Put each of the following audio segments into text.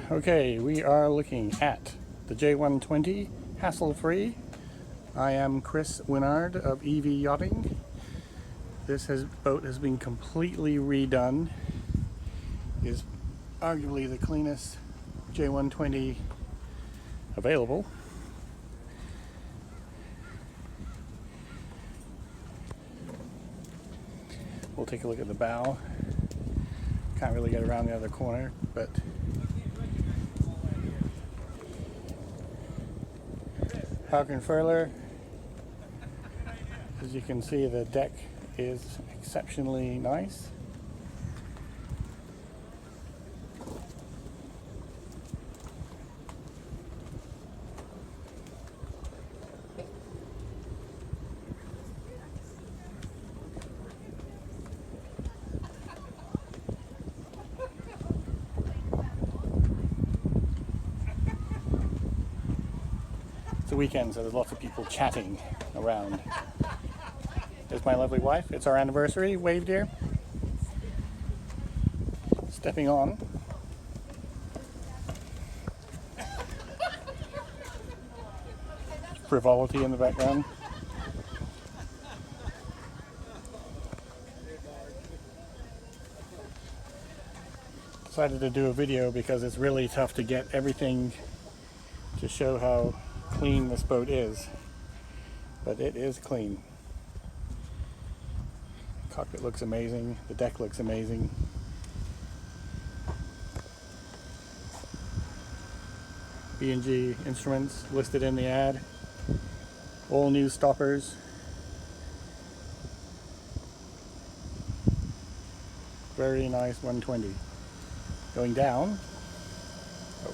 Okay, we are looking at the J120 hassle-free. I am Chris Winard of EV Yachting. This boat has been completely redone. It is arguably the cleanest J120 available. We'll take a look at the bow. Can't really get around the other corner, but Falcon furler. As you can see, the deck is exceptionally nice. It's a weekend, so there's lots of people chatting around. There's my lovely wife. It's our anniversary. Wave, dear. Stepping on. Frivolity in the background. Decided to do a video because it's really tough to get everything to show how clean this boat is, but it is clean. The cockpit looks amazing, the deck looks amazing. B&G instruments listed in the ad. All new stoppers. Very nice 120. Going down. Oh.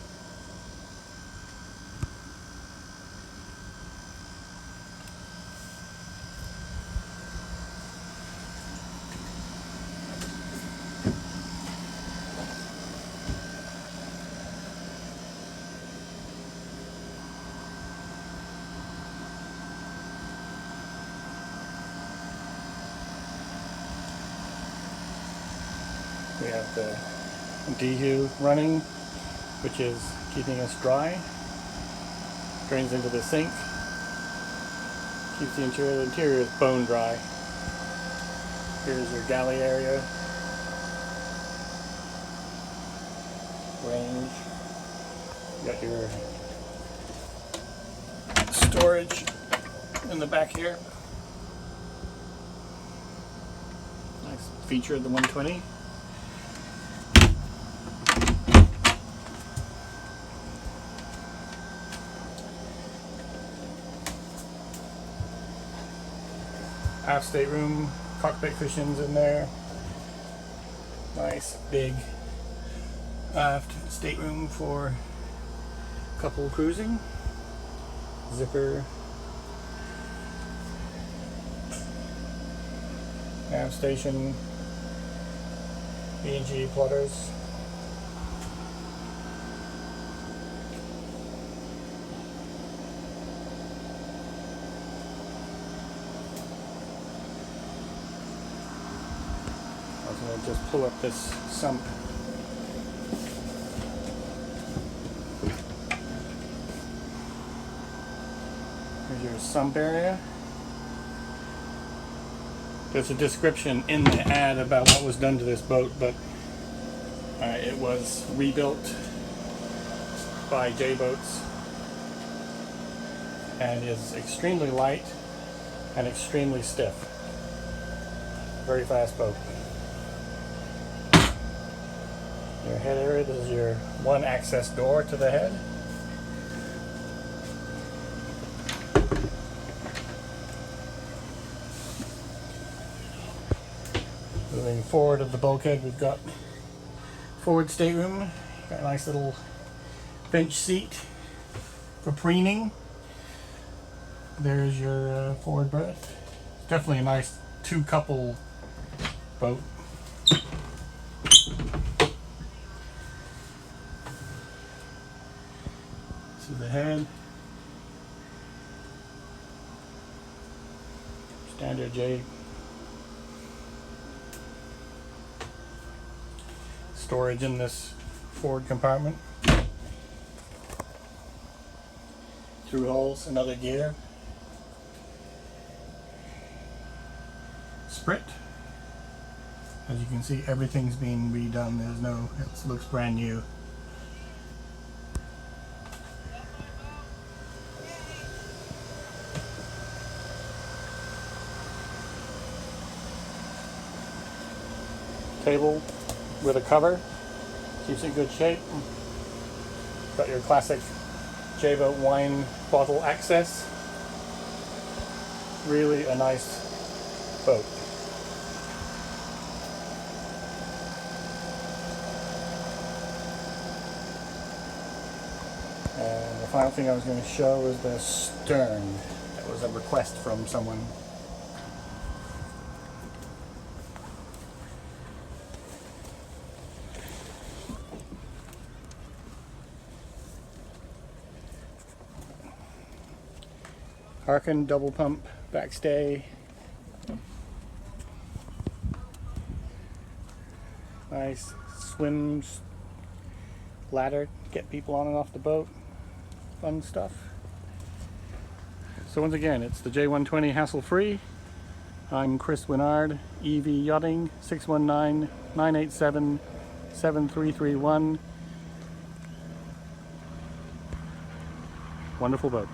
We have the DHU running, which is keeping us dry. Drains into the sink. Keeps the interior. The interior is bone dry. Here's your galley area. Range. You got your storage in the back here. Nice feature of the 120. Aft stateroom, cockpit cushions in there. Nice big aft stateroom for couple cruising. Zipper. Nav station. B&G plotters. I'm going to just pull up this sump. Here's your sump area. There's a description in the ad about what was done to this boat, but it was rebuilt by J-Boats and is extremely light and extremely stiff. Very fast boat. Your head area, this is your one access door to the head. Moving forward of the bulkhead, we've got forward stateroom. Got a nice little bench seat for preening. There's your forward berth. Definitely a nice two-couple boat. This is the head. Standard J storage in this forward compartment. Through holes and other gear. Sprit. As you can see, everything's being redone. There's no, it looks brand new. Table with a cover, keeps it in good shape. Got your classic J-boat wine bottle access. Really a nice boat. And the final thing I was going to show is the stern. That was a request from someone. Harkin double pump backstay. Nice swim ladder, get people on and off the boat. Fun stuff. So once again, it's the J120 hassle free. I'm Chris Winard, EV Yachting, 619-987-7331. Wonderful boat.